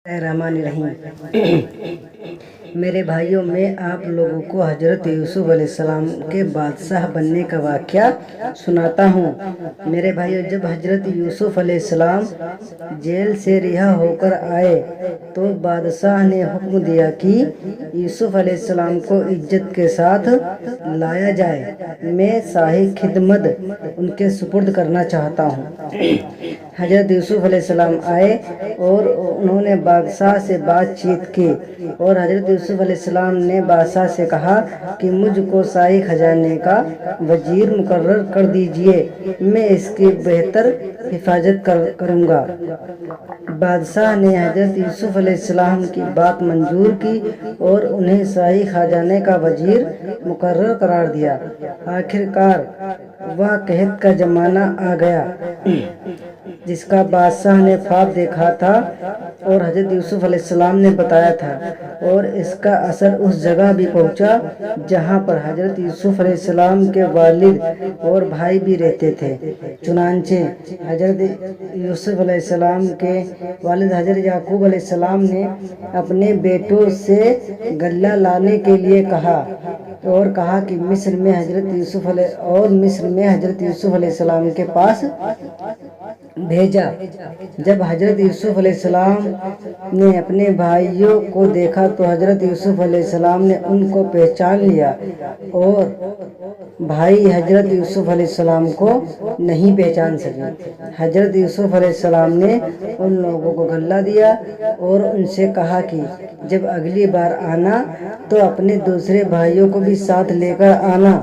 रहमान रहीम। मेरे भाइयों, मैं आप लोगों को हजरत यूसुफ अलैहिस्सलाम के बादशाह बनने का वाक़या सुनाता हूँ। मेरे भाइयों, जब हजरत यूसुफ अलैहिस्सलाम जेल से रिहा होकर आए तो बादशाह ने हुक्म दिया कि यूसुफ अलैहिस्सलाम को इज्जत के साथ लाया जाए। मैं शाही खिदमत उनके सुपुर्द करना चाहता हूँ। हजरत यूसुफ अलैहिस्सलाम आए और उन्होंने बादशाह से बातचीत की और हजरत यूसुफ अलैहिस्सलाम ने बादशाह से कहा कि मुझको शाही खजाने का वजीर मुकर्रर कर दीजिए, मैं इसकी बेहतर हिफाजत करूँगा। बादशाह ने हजरत यूसुफ अलैहिस्सलाम की बात मंजूर की और उन्हें शाही खजाने का वजीर मुकर्रर करार दिया। आखिरकार वह कहत का ज़माना आ गया जिसका बादशाह ने ख्वाब देखा था और हजरत यूसुफ अलैहिस्सलाम ने बताया था, और इसका असर उस जगह भी पहुंचा जहां पर हजरत यूसुफ अलैहिस्सलाम के वालिद और भाई भी रहते थे। चुनांचे हजरत यूसुफ अलैहिस्सलाम के वालिद हजरत याकूब अलैहिस्सलाम ने अपने बेटों से गल्ला लाने के लिए कहा और कहा कि मिस्र में हजरत यूसुफ अलैहिस्सलाम के पास भेजा। जब हजरत यूसुफ अलैहिस्सलाम ने अपने भाइयों को देखा तो हजरत यूसुफ अलैहिस्सलाम ने उनको पहचान लिया और भाई हजरत यूसुफ अलैहिस्सलाम को नहीं पहचान सके। हजरत यूसुफ अलैहिस्सलाम ने उन लोगों को गल्ला दिया और उनसे कहा कि जब अगली बार आना तो अपने दूसरे भाइयों को भी साथ लेकर आना,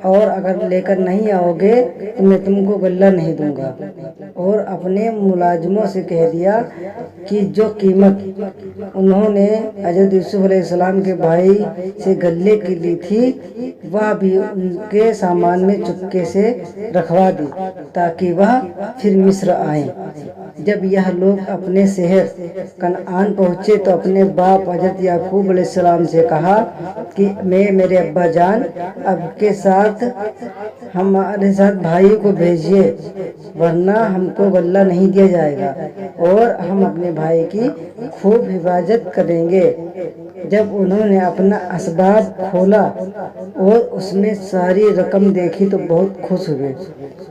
और अगर लेकर नहीं आओगे तो मैं तुमको गल्ला नहीं दूंगा। और अपने मुलाजिमों से कह दिया कि जो कीमत उन्होंने हजरत यूसुफ अलैहिस्सलाम के भाई से गल्ले की ली थी वह भी उनके सामान में चुपके से रखवा दी ताकि वह फिर मिस्र आए। जब यह लोग अपने शहर कनान पहुँचे तो अपने बाप हजरत याकूब अलैहिस्सलाम से कहा कि मेरे अब्बा जान, अब के साथ हमारे साथ भाई को भेजिए वरना हमको गल्ला नहीं दिया जाएगा और हम अपने भाई की खूब हिफाजत करेंगे। जब उन्होंने अपना असबाब खोला और उसमें सारी रकम देखी तो बहुत खुश हुए।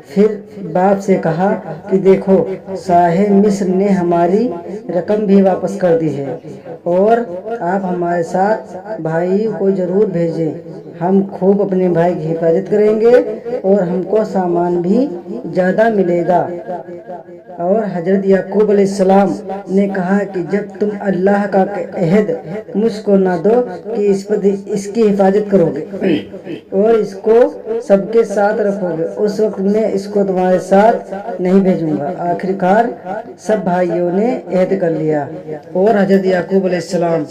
फिर बाप से कहा कि देखो, साहिब मिस्र ने हमारी रकम भी वापस कर दी है और आप हमारे साथ भाई को ज़रूर भेजें। हम खूब अपने भाई की हिफाजत करेंगे और हमको सामान भी ज़्यादा मिलेगा। और हजरत याकूब अलैहिस्सलाम ने कहा कि जब तुम अल्लाह का अहद मुझको ना दो कि इसकी हिफाजत करोगे और इसको सबके साथ रखोगे, उस वक्त मैं इसको तुम्हारे साथ नहीं भेजूंगा। आखिरकार सब भाइयों ने अहद कर लिया और हजरत याकूब अलैहिस्सलाम